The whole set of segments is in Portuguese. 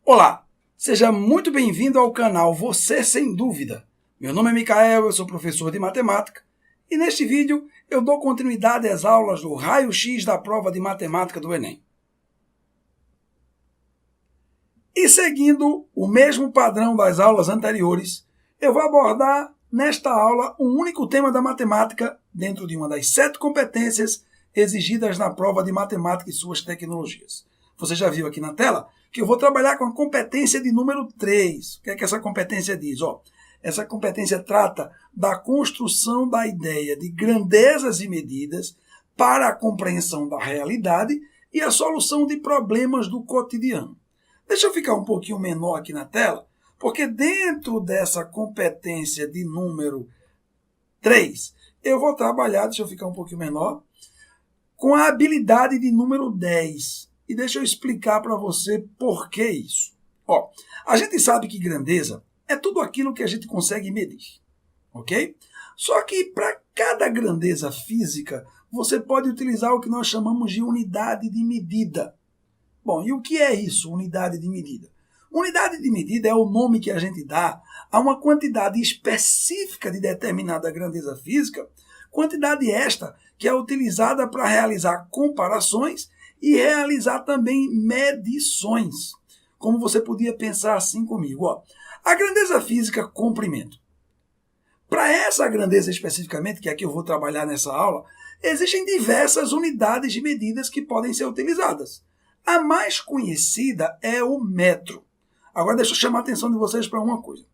Olá, seja muito bem-vindo ao canal Você Sem Dúvida. Meu nome é Micael, eu sou professor de matemática e neste vídeo eu dou continuidade às aulas do raio-x da prova de matemática do Enem. E seguindo o mesmo padrão das aulas anteriores, eu vou abordar nesta aula um único tema da matemática dentro de uma das 7 competências exigidas na prova de matemática e suas tecnologias. Você já viu aqui na tela que eu vou trabalhar com a competência de número 3. O que é que essa competência diz? Essa competência trata da construção da ideia de grandezas e medidas para a compreensão da realidade e a solução de problemas do cotidiano. Deixa eu ficar um pouquinho menor aqui na tela, porque dentro dessa competência de número 3, eu vou trabalhar, deixa eu ficar um pouquinho menor, com a habilidade de número 10. E deixa eu explicar para você por que isso. A gente sabe que grandeza é tudo aquilo que a gente consegue medir, ok? Só que para cada grandeza física, você pode utilizar o que nós chamamos de unidade de medida. Bom, e o que é isso, unidade de medida? Unidade de medida é o nome que a gente dá a uma quantidade específica de determinada grandeza física, quantidade esta que é utilizada para realizar comparações e realizar também medições. Como você podia pensar assim comigo? A grandeza física, comprimento. Para essa grandeza especificamente, que é que eu vou trabalhar nessa aula, existem diversas unidades de medidas que podem ser utilizadas. A mais conhecida é o metro. Agora deixa eu chamar a atenção de vocês para uma coisa.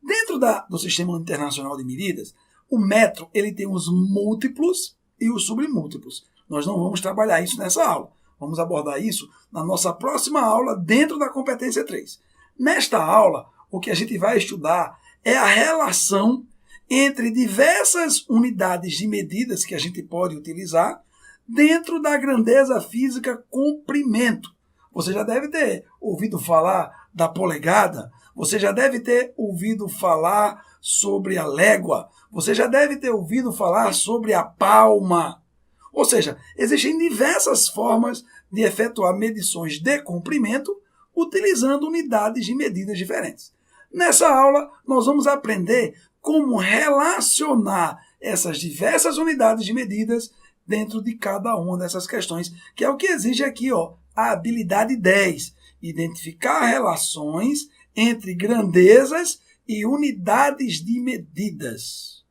Dentro do Sistema Internacional de Medidas, o metro ele tem os múltiplos e os submúltiplos. Nós não vamos trabalhar isso nessa aula. Vamos abordar isso na nossa próxima aula dentro da competência 3. Nesta aula, o que a gente vai estudar é a relação entre diversas unidades de medidas que a gente pode utilizar dentro da grandeza física comprimento. Você já deve ter ouvido falar da polegada, você já deve ter ouvido falar sobre a légua, você já deve ter ouvido falar sobre a palma. Ou seja, existem diversas formas de efetuar medições de comprimento utilizando unidades de medidas diferentes. Nessa aula, nós vamos aprender como relacionar essas diversas unidades de medidas dentro de cada uma dessas questões, que é o que exige aqui, a habilidade 10, identificar relações entre grandezas e unidades de medidas.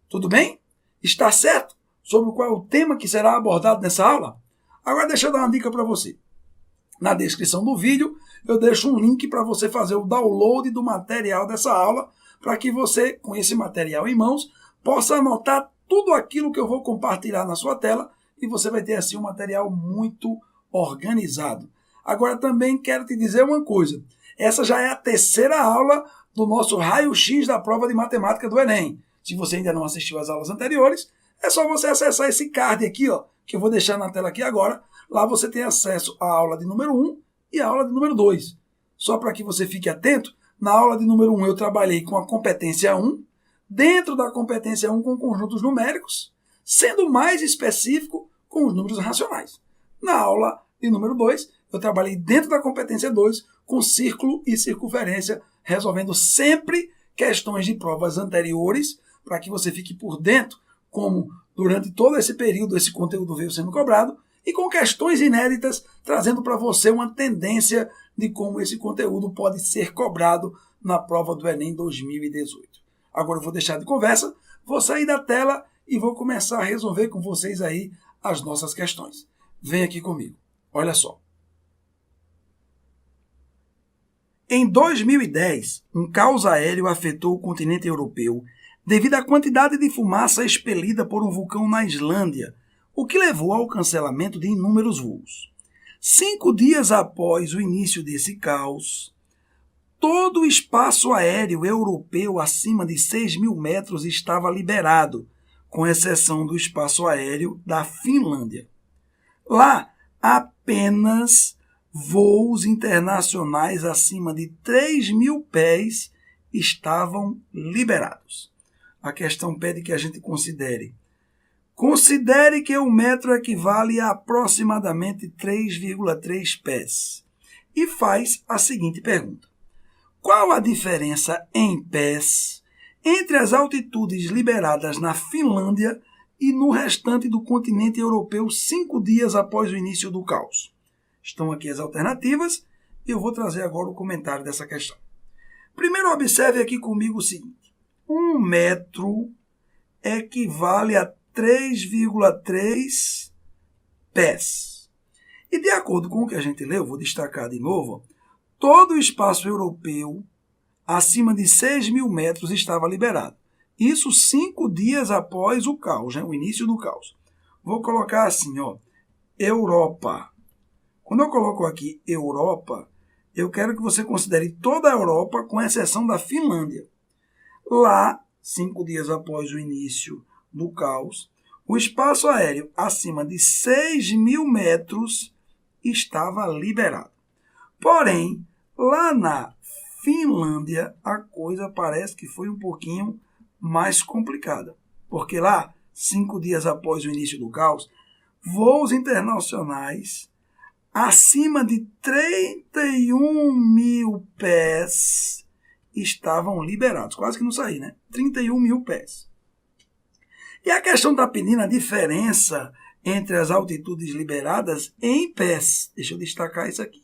Tudo bem? Está certo sobre qual é o tema que será abordado nessa aula? Agora deixa eu dar uma dica para você. Na descrição do vídeo, eu deixo um link para você fazer o download do material dessa aula, para que você, com esse material em mãos, possa anotar tudo aquilo que eu vou compartilhar na sua tela e você vai ter assim um material muito organizado. Agora também quero te dizer uma coisa. Essa já é a 3ª aula do nosso raio-x da prova de matemática do Enem. Se você ainda não assistiu às aulas anteriores, é só você acessar esse card aqui, que eu vou deixar na tela aqui agora. Lá você tem acesso à aula de número 1 e à aula de número 2. Só para que você fique atento, na aula de número 1 eu trabalhei com a competência 1, dentro da competência 1 com conjuntos numéricos, sendo mais específico com os números racionais. Na aula de número 2, eu trabalhei dentro da competência 2 com círculo e circunferência, resolvendo sempre questões de provas anteriores, para que você fique por dentro como durante todo esse período esse conteúdo veio sendo cobrado, e com questões inéditas, trazendo para você uma tendência de como esse conteúdo pode ser cobrado na prova do Enem 2018. Agora eu vou deixar de conversa, vou sair da tela e vou começar a resolver com vocês aí as nossas questões. Vem aqui comigo. Olha só. Em 2010, um caos aéreo afetou o continente europeu devido à quantidade de fumaça expelida por um vulcão na Islândia, o que levou ao cancelamento de inúmeros voos. 5 dias após o início desse caos, todo o espaço aéreo europeu acima de 6.000 metros estava liberado, com exceção do espaço aéreo da Finlândia. Lá, apenas voos internacionais acima de 3.000 pés estavam liberados. A questão pede que a gente considere. Considere que 1 metro equivale a aproximadamente 3,3 pés. e faz a seguinte pergunta: qual a diferença em pés entre as altitudes liberadas na Finlândia e no restante do continente europeu 5 dias após o início do caos? Estão aqui as alternativas e eu vou trazer agora o comentário dessa questão. Primeiro, observe aqui comigo o seguinte: 1 metro equivale a 3,3 pés. E de acordo com o que a gente leu, vou destacar de novo, todo o espaço europeu acima de 6.000 metros estava liberado. Isso 5 dias após o caos, o início do caos. Vou colocar assim, Europa. Quando eu coloco aqui Europa, eu quero que você considere toda a Europa, com exceção da Finlândia. Lá, 5 dias após o início do caos, o espaço aéreo acima de 6.000 metros estava liberado. Porém, lá na Finlândia, a coisa parece que foi um pouquinho mais complicada. Porque lá, 5 dias após o início do caos, voos internacionais acima de 31.000 pés estavam liberados. Quase que não saí, né? 31.000 pés. E a questão está pedindo a diferença entre as altitudes liberadas em pés. Deixa eu destacar isso aqui.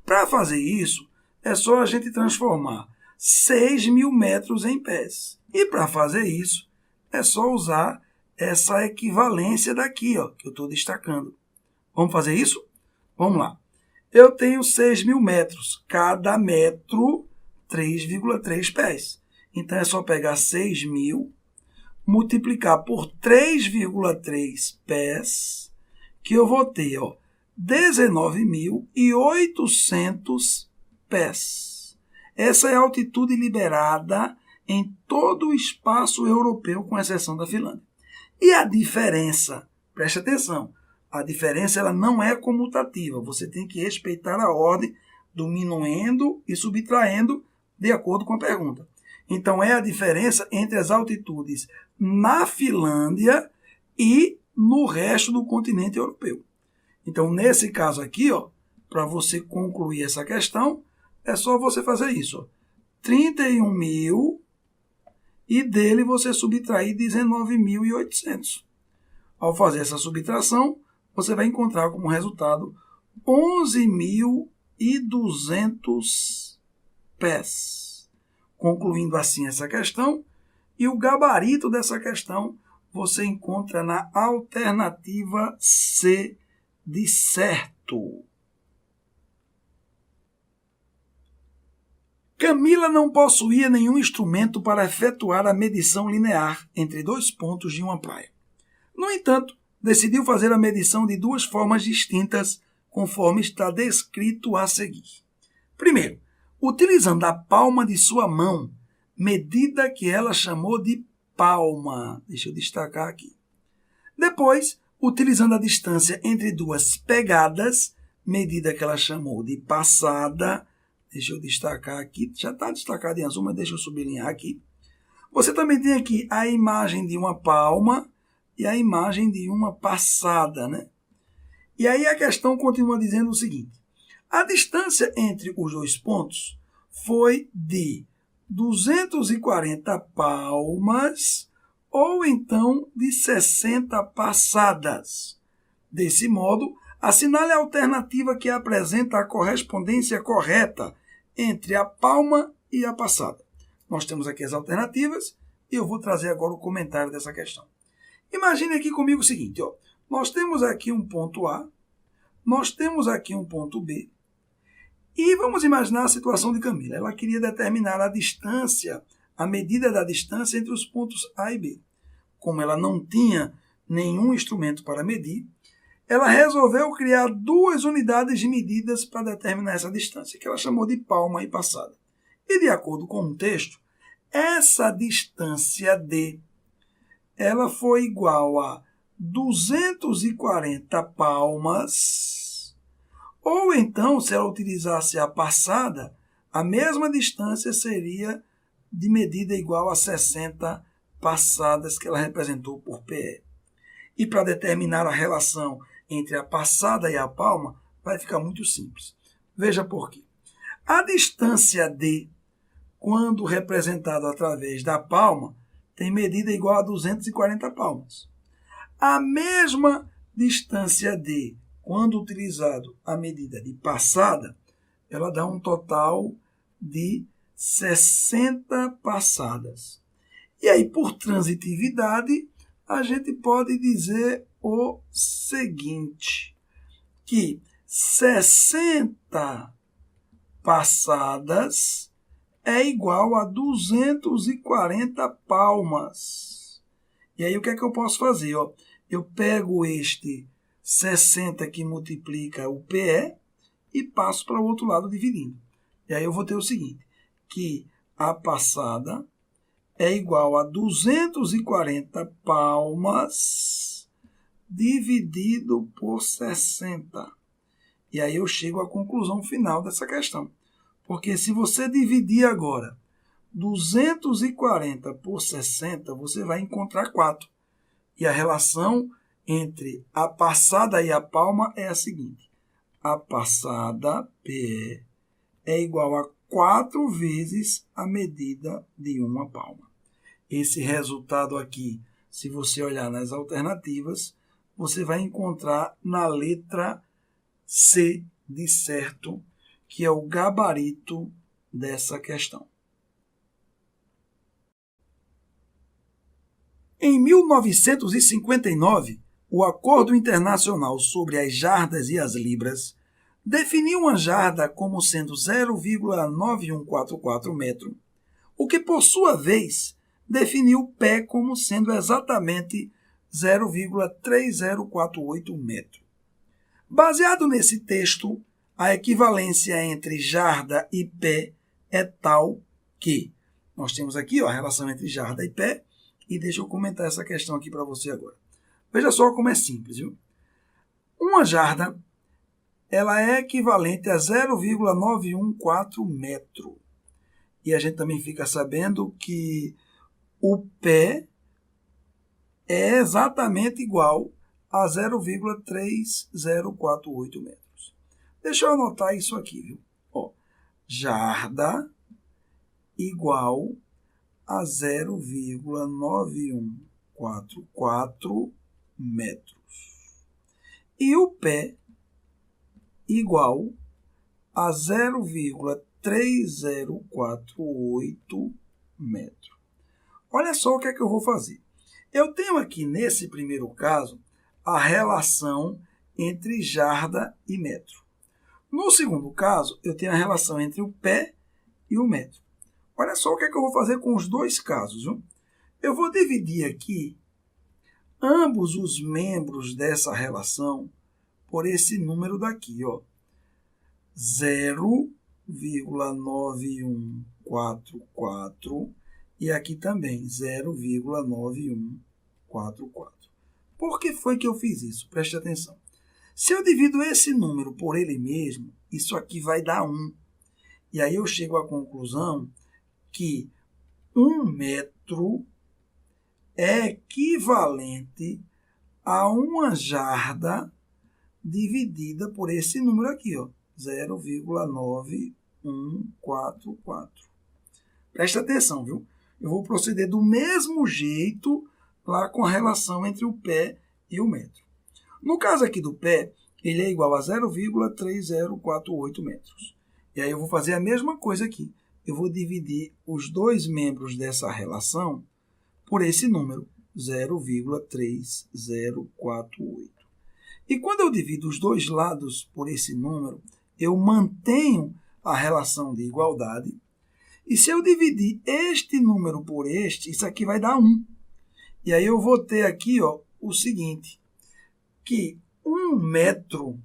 Para fazer isso, é só a gente transformar 6.000 metros em pés. E para fazer isso, é só usar essa equivalência daqui, que eu estou destacando. Vamos fazer isso? Vamos lá. Eu tenho 6.000 metros. Cada metro, 3,3 pés. Então, é só pegar 6.000, multiplicar por 3,3 pés, que eu vou ter 19.800 pés. Essa é a altitude liberada em todo o espaço europeu, com exceção da Finlândia. E a diferença, preste atenção, a diferença ela não é comutativa. Você tem que respeitar a ordem diminuindo e subtraindo de acordo com a pergunta. Então, é a diferença entre as altitudes na Finlândia e no resto do continente europeu. Então, nesse caso aqui, para você concluir essa questão, é só você fazer isso. 31.000 e dele você subtrair 19.800. Ao fazer essa subtração, você vai encontrar como resultado 11.200 pés. Concluindo assim essa questão, e o gabarito dessa questão você encontra na alternativa C de certo. Camila não possuía nenhum instrumento para efetuar a medição linear entre 2 pontos de uma praia. No entanto, decidiu fazer a medição de 2 formas distintas, conforme está descrito a seguir. Primeiro, utilizando a palma de sua mão, medida que ela chamou de palma. Deixa eu destacar aqui. Depois, utilizando a distância entre 2 pegadas, medida que ela chamou de passada. Deixa eu destacar aqui. Já está destacado em azul, mas deixa eu sublinhar aqui. Você também tem aqui a imagem de uma palma e a imagem de uma passada, né? E aí a questão continua dizendo o seguinte: a distância entre os 2 pontos foi de 240 palmas ou então de 60 passadas. Desse modo, assinale a alternativa que apresenta a correspondência correta entre a palma e a passada. Nós temos aqui as alternativas e eu vou trazer agora o comentário dessa questão. Imagine aqui comigo o seguinte, nós temos aqui um ponto A, nós temos aqui um ponto B, e vamos imaginar a situação de Camila. Ela queria determinar a distância, a medida da distância entre os pontos A e B. Como ela não tinha nenhum instrumento para medir, ela resolveu criar 2 unidades de medidas para determinar essa distância, que ela chamou de palma e passada. E de acordo com o texto, essa distância D ela foi igual a 240 palmas, ou então, se ela utilizasse a passada, a mesma distância seria de medida igual a 60 passadas que ela representou por PE. E para determinar a relação entre a passada e a palma, vai ficar muito simples. Veja por quê. A distância D, quando representado através da palma, tem medida igual a 240 palmas. A mesma distância D, quando utilizado a medida de passada, ela dá um total de 60 passadas. E aí, por transitividade, a gente pode dizer o seguinte, que 60 passadas é igual a 240 palmas. E aí, o que é que eu posso fazer? Eu pego este 60 que multiplica o PE e passo para o outro lado dividindo. E aí eu vou ter o seguinte, que a passada é igual a 240 palmas dividido por 60. E aí eu chego à conclusão final dessa questão. Porque se você dividir agora 240 por 60, você vai encontrar 4. E a relação entre a passada e a palma é a seguinte. A passada, PE, é igual a 4 vezes a medida de uma palma. Esse resultado aqui, se você olhar nas alternativas, você vai encontrar na letra C de certo, que é o gabarito dessa questão. Em 1959, o Acordo Internacional sobre as Jardas e as Libras definiu uma jarda como sendo 0,9144 metro, o que, por sua vez, definiu o pé como sendo exatamente 0,3048 metro. Baseado nesse texto, a equivalência entre jarda e pé é tal que nós temos aqui a relação entre jarda e pé, e deixa eu comentar essa questão aqui para você agora. Veja só como é simples, viu? Uma jarda ela é equivalente a 0,914 metro. E a gente também fica sabendo que o pé é exatamente igual a 0,3048 metros. Deixa eu anotar isso aqui, viu? Jarda igual a 0,9144 metros. E o pé igual a 0,3048 metros. Olha só o que é que eu vou fazer. Eu tenho aqui, nesse primeiro caso, a relação entre jarda e metro. No segundo caso, eu tenho a relação entre o pé e o metro. Olha só o que é que eu vou fazer com os dois casos. Viu? Eu vou dividir aqui ambos os membros dessa relação por esse número daqui, 0,9144 e aqui também 0,9144. Por que foi que eu fiz isso? Preste atenção. Se eu divido esse número por ele mesmo, isso aqui vai dar 1. E aí eu chego à conclusão que 1 metro é equivalente a uma jarda dividida por esse número aqui, 0,9144. Presta atenção, viu? Eu vou proceder do mesmo jeito lá com a relação entre o pé e o metro. No caso aqui do pé, ele é igual a 0,3048 metros. E aí eu vou fazer a mesma coisa aqui. Eu vou dividir os dois membros dessa relação por esse número, 0,3048. E quando eu divido os dois lados por esse número, eu mantenho a relação de igualdade. E se eu dividir este número por este, isso aqui vai dar 1. E aí eu vou ter aqui o seguinte, que 1 metro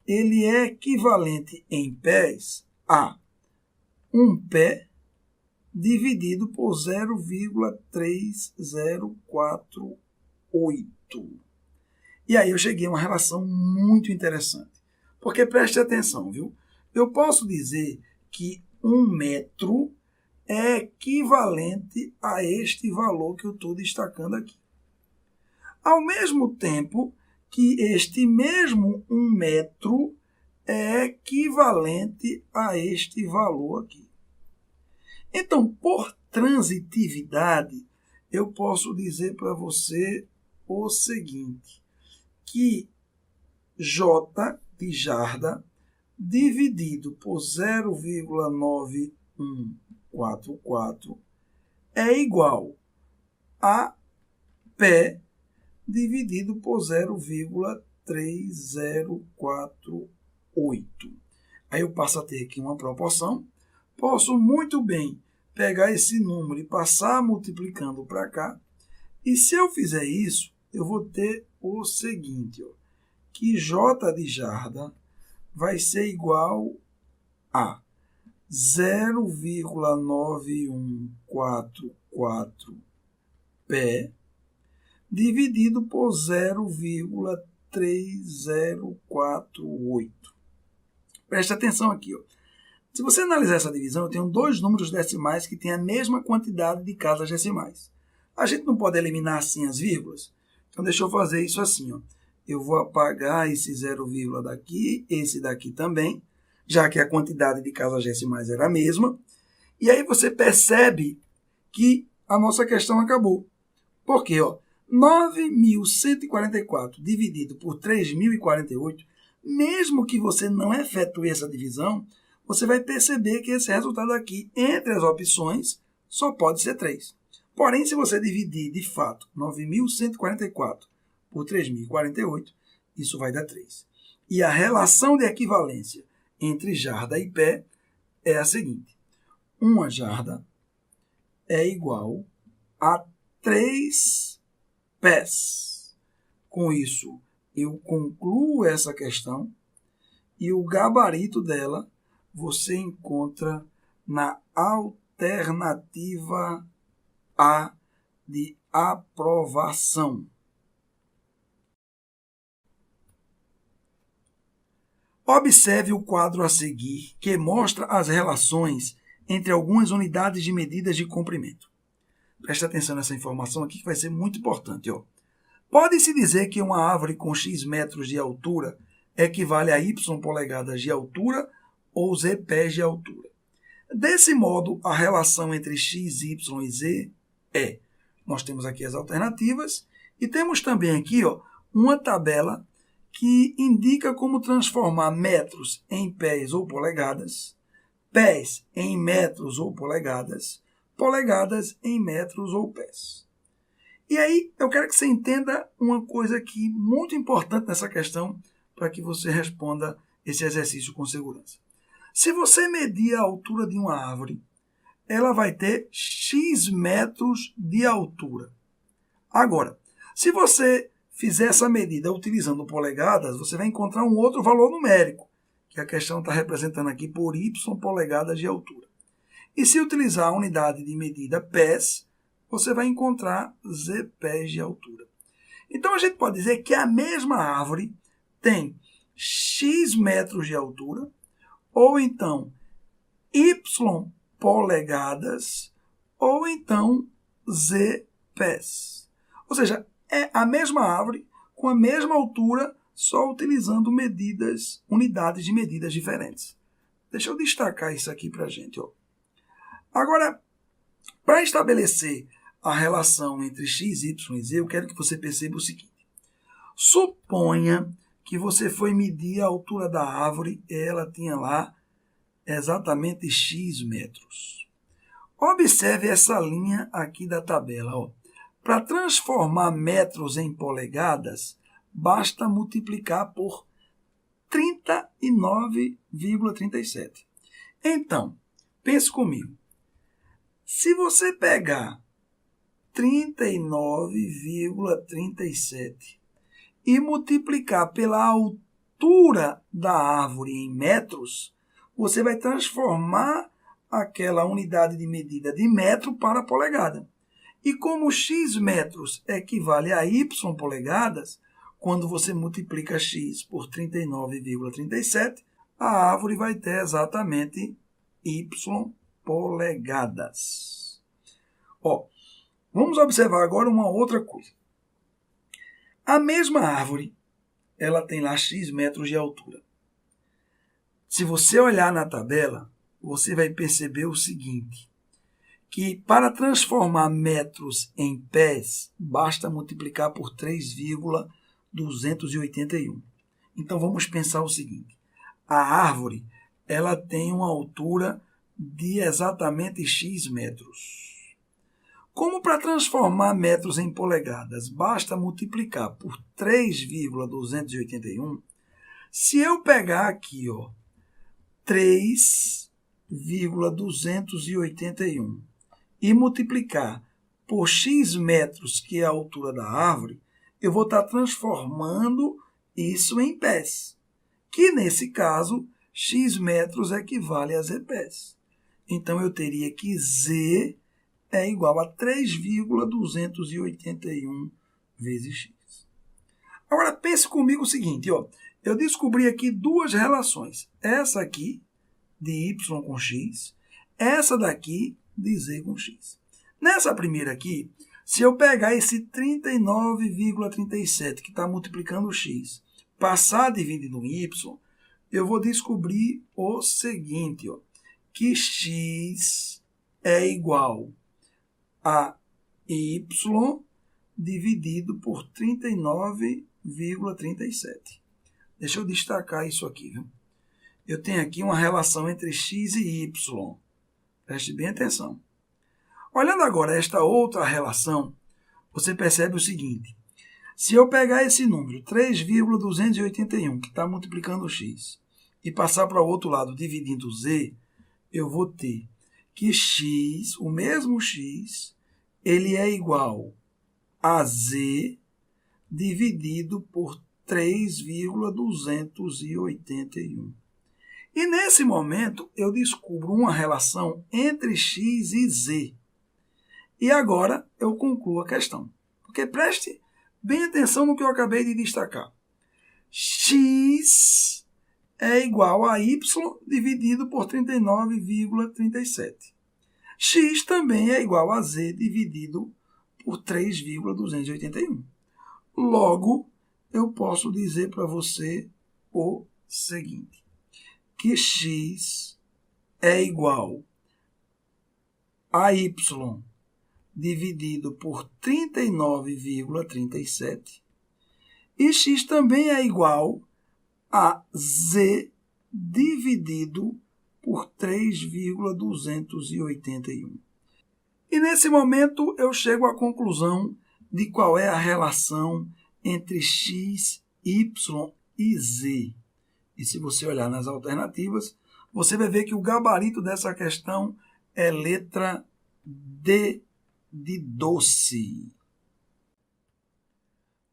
ele é equivalente em pés a 1 pé dividido por 0,3048. E aí eu cheguei a uma relação muito interessante. Porque preste atenção, viu? Eu posso dizer que 1 metro é equivalente a este valor que eu estou destacando aqui. Ao mesmo tempo que este mesmo 1 metro é equivalente a este valor aqui. Então, por transitividade, eu posso dizer para você o seguinte, que J de jarda dividido por 0,9144 é igual a P dividido por 0,3048. Aí eu passo a ter aqui uma proporção. Posso muito bem pegar esse número e passar multiplicando para cá. E se eu fizer isso, eu vou ter o seguinte, ó, que J de jarda vai ser igual a 0,9144 P dividido por 0,3048. Preste atenção aqui, ó. Se você analisar essa divisão, eu tenho dois números decimais que têm a mesma quantidade de casas decimais. A gente não pode eliminar assim as vírgulas? Então deixa eu fazer isso assim, ó. Eu vou apagar esse 0, daqui, esse daqui também, já que a quantidade de casas decimais era a mesma. E aí você percebe que a nossa questão acabou. Por quê? 9.144 dividido por 3.048, mesmo que você não efetue essa divisão, você vai perceber que esse resultado aqui, entre as opções, só pode ser 3. Porém, se você dividir, de fato, 9.144 por 3.048, isso vai dar 3. E a relação de equivalência entre jarda e pé é a seguinte. Uma jarda é igual a 3 pés. Com isso, eu concluo essa questão e o gabarito dela você encontra na alternativa A de aprovação. Observe o quadro a seguir, que mostra as relações entre algumas unidades de medidas de comprimento. Preste atenção nessa informação aqui que vai ser muito importante. Pode-se dizer que uma árvore com x metros de altura equivale a y polegadas de altura ou z pés de altura. Desse modo, a relação entre x, y e z é. Nós temos aqui as alternativas e temos também aqui uma tabela que indica como transformar metros em pés ou polegadas, pés em metros ou polegadas, polegadas em metros ou pés. E aí, eu quero que você entenda uma coisa aqui muito importante nessa questão para que você responda esse exercício com segurança. Se você medir a altura de uma árvore, ela vai ter x metros de altura. Agora, se você fizer essa medida utilizando polegadas, você vai encontrar um outro valor numérico, que a questão está representando aqui por y polegadas de altura. E se utilizar a unidade de medida pés, você vai encontrar z pés de altura. Então, a gente pode dizer que a mesma árvore tem x metros de altura, ou então y polegadas, ou então z pés. Ou seja, é a mesma árvore com a mesma altura, só utilizando unidades de medidas diferentes. Deixa eu destacar isso aqui para a gente. Agora, para estabelecer a relação entre x, y e z, eu quero que você perceba o seguinte. Suponha que você foi medir a altura da árvore e ela tinha lá exatamente x metros. Observe essa linha aqui da tabela. Para transformar metros em polegadas, basta multiplicar por 39,37. Então, pense comigo. Se você pegar 39,37 e multiplicar pela altura da árvore em metros, você vai transformar aquela unidade de medida de metro para polegada. E como x metros equivale a y polegadas, quando você multiplica x por 39,37, a árvore vai ter exatamente y polegadas. Vamos observar agora uma outra coisa. A mesma árvore, ela tem lá x metros de altura. Se você olhar na tabela, você vai perceber o seguinte, que para transformar metros em pés, basta multiplicar por 3,281. Então, vamos pensar o seguinte, a árvore ela tem uma altura de exatamente x metros. Como para transformar metros em polegadas, basta multiplicar por 3,281, se eu pegar aqui, 3,281 e multiplicar por x metros, que é a altura da árvore, eu vou estar transformando isso em pés, que nesse caso, x metros equivale a z pés. Então, eu teria que z é igual a 3,281 vezes x. Agora, pense comigo o seguinte, eu descobri aqui duas relações. Essa aqui, de y com x, essa daqui, de z com x. Nessa primeira aqui, se eu pegar esse 39,37, que está multiplicando o x, passar dividindo em y, eu vou descobrir o seguinte, que x é igual a y dividido por 39,37. Deixa eu destacar isso aqui, viu? Eu tenho aqui uma relação entre x e y. Preste bem atenção. Olhando agora esta outra relação, você percebe o seguinte. Se eu pegar esse número, 3,281, que está multiplicando x, e passar para o outro lado dividindo z, eu vou ter que x, o mesmo x, ele é igual a z dividido por 3,281. E nesse momento, eu descubro uma relação entre x e z. E agora eu concluo a questão. Porque preste bem atenção no que eu acabei de destacar. X é igual a y dividido por 39,37. X também é igual a z dividido por 3,281. Logo, eu posso dizer para você o seguinte, que x é igual a y dividido por 39,37 e x também é igual a z dividido por 3,281. E nesse momento eu chego à conclusão de qual é a relação entre x, y e z. E se você olhar nas alternativas, você vai ver que o gabarito dessa questão é letra D de doce.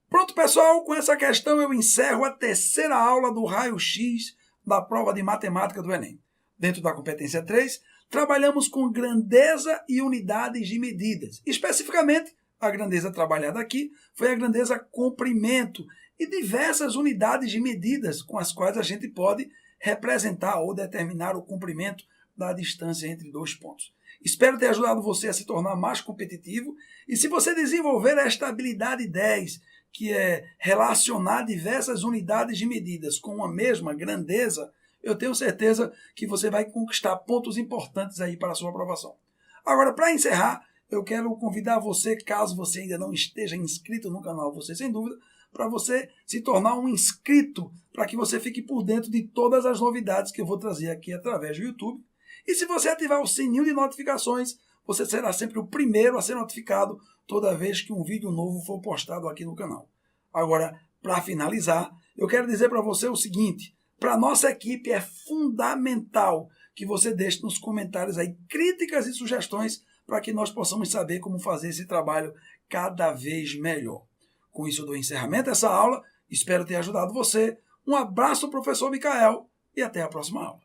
Pronto, pessoal, com essa questão eu encerro a terceira aula do raio-x da prova de matemática do Enem. Dentro da competência 3, trabalhamos com grandeza e unidades de medidas. Especificamente, a grandeza trabalhada aqui foi a grandeza comprimento e diversas unidades de medidas com as quais a gente pode representar ou determinar o comprimento da distância entre dois pontos. Espero ter ajudado você a se tornar mais competitivo e se você desenvolver esta habilidade 10, que é relacionar diversas unidades de medidas com uma mesma grandeza, eu tenho certeza que você vai conquistar pontos importantes aí para a sua aprovação. Agora, para encerrar, eu quero convidar você, caso você ainda não esteja inscrito no canal, você sem dúvida, para você se tornar um inscrito, para que você fique por dentro de todas as novidades que eu vou trazer aqui através do YouTube. E se você ativar o sininho de notificações, você será sempre o primeiro a ser notificado toda vez que um vídeo novo for postado aqui no canal. Agora, para finalizar, eu quero dizer para você o seguinte, para a nossa equipe é fundamental que você deixe nos comentários aí críticas e sugestões para que nós possamos saber como fazer esse trabalho cada vez melhor. Com isso eu dou encerramento a essa aula, espero ter ajudado você. Um abraço, professor Micael, e até a próxima aula.